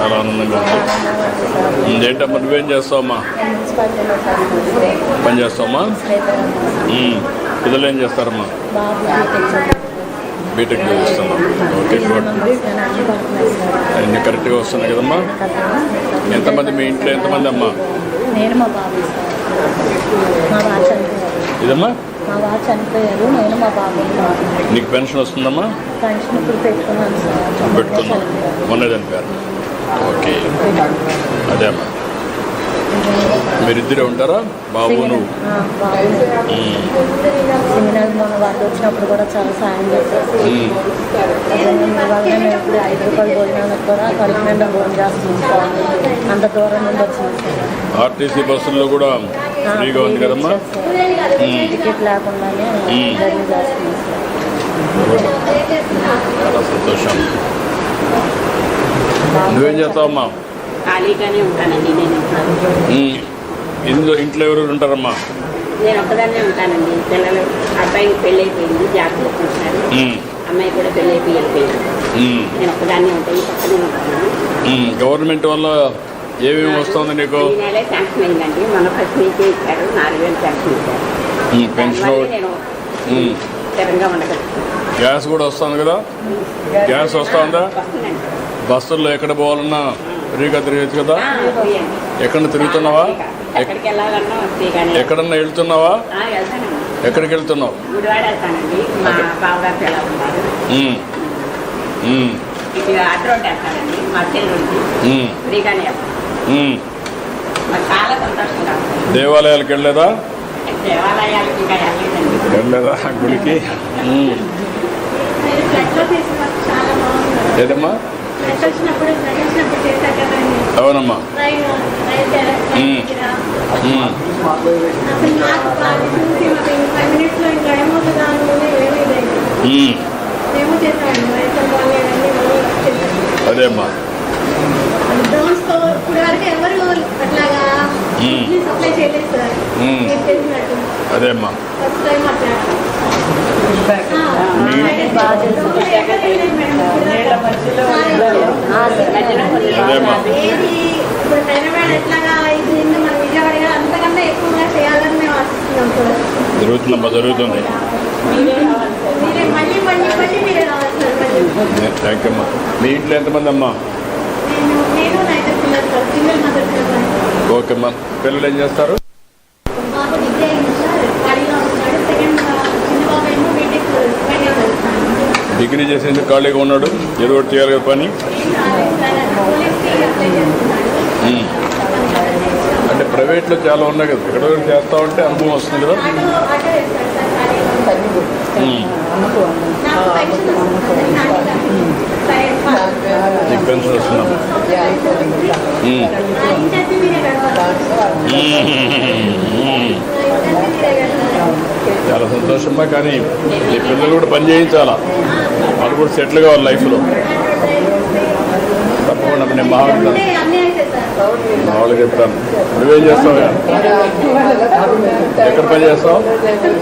చాలా ఆనందంగా ఉంది. ఏంటమ్మా నువ్వేం చేస్తావమ్మా? పని చేస్తావమ్మా? పిల్లలు ఏం చేస్తారమ్మా? బీటెక్ చేస్తున్నాం. Okay, good. అన్నీ కరెక్ట్గా వస్తున్నాయి కదమ్మా? ఎంతమంది మీ ఇంట్లో ఎంతమంది అమ్మా? నేను మా బాబు, మా బాబు చనిపోయారు. ఇదమ్మా మా బాబు చనిపోయారు, నేను మా బాబు. నీకు పెన్షన్ వస్తుందమ్మా? పెన్షన్ ఇప్పుడు పెట్టుకున్నాను సార్. పెట్టుకున్నాం, మొన్న చనిపోయారు. ఓకే, అదే అమ్మా. మీరిద్దరే ఉంటారా బాబు నువ్వు? సెమినార్ మన వాళ్ళు వచ్చినప్పుడు కూడా చాలా సాయం చేస్తారు. మేము ఇప్పుడు 5 రూపాయలు భోజనాలకు కూడా కడుపు నిండా భోజనం చేస్తున్నాం. అంత దూరం నుండి వచ్చినాం సార్. ఆర్టీసీ బస్సుల్లో కూడా ఫ్రీగా ఉంది కదమ్మా? టికెట్ లేకుండానే జర్నీ చేస్తున్నాం సార్. చాలా సంతోషం. నువ్వేం చేస్తావమ్మా? ఖాళీగానే ఉంటానండి. నేను ఇంట్లో ఎవరు ఉంటారమ్మా? నేను ఒక్కదాన్నే ఉంటానండి. పిల్లలు, అబ్బాయికి పెళ్ళి అయిపోయింది, జాబ్ చేసుకుంటున్నారు. అమ్మాయి కూడా పెళ్ళి అయిపోయి వెళ్ళిపోయింది. నేను ఒక్కదాన్నే ఉంటాను, పక్కనే ఉంటాను. గవర్నమెంట్ వల్ల ఏమేమి వస్తుంది నీకు? ఈ నెలే శాంక్షన్ అయిందండి. మన ఫస్ట్ మీకే ఇచ్చారు, 4,000 శాంక్షన్ ఇచ్చారు. పెన్షన్ నేను స్థిరంగా ఉండగలుగుతాను. గ్యాస్ కూడా వస్తుంది కదా? గ్యాస్ వస్తుందా? వస్తుందండి. బస్సుల్లో ఎక్కడ పోవాలన్నా ఫ్రీగా తిరగచ్చు కదా? ఎక్కడ తిరుగుతున్నావా? ఎక్కడికి వెళ్ళాలన్నా వస్తే కానీ. ఎక్కడన్నా వెళ్తున్నావా? వెళ్తానండి. ఎక్కడికి వెళ్తున్నావు? గుడివాడ వెళ్తానండి. మా బావగారు పిల్లలు ఉన్నారు. ఇటు అటు రోడ్డు వెళ్తానండి, మా చెల్లి ఫ్రీగానే వెళ్తాను. మాకు చాలా సంతోషంగా ఉంటుంది. దేవాలయాలకు వెళ్ళలేదా? దేవాలయాలకు ఇంకా వెళ్ళలేదండి. వెళ్ళలేదా గుడికి? ఏదమ్మా? అవునమ్మా. అదే అమ్మా. అదే అమ్మా. అదేమ్మా. జరుగుతుందమ్మా, జరుగుతుంది. థ్యాంక్ యూ అమ్మా. మీ ఇంట్లో ఎంతమంది అమ్మా? ఓకే అమ్మా. పిల్లలు ఏం చేస్తారు? డిగ్రీ చేసేందుకు ఖాళీగా ఉన్నాడు, ఏదో ఒకటి చేయాలి కదా పని. అంటే ప్రైవేట్లో చాలా ఉన్నాయి కదా, ఎక్కడో చేస్తా ఉంటే అనుభవం వస్తుంది కదా. నీకు పెన్షన్ వస్తుందమ్మా. చాలా సంతోషమ్మా. కానీ నీ పిల్లలు కూడా పని చేయించాలా, వాళ్ళు కూడా సెటిల్ కావాలి లైఫ్లో. తప్పకుండా నేను మామూలుగా చెప్తాను. నువ్వేం చేస్తావు? ఎక్కడ పని చేస్తావు?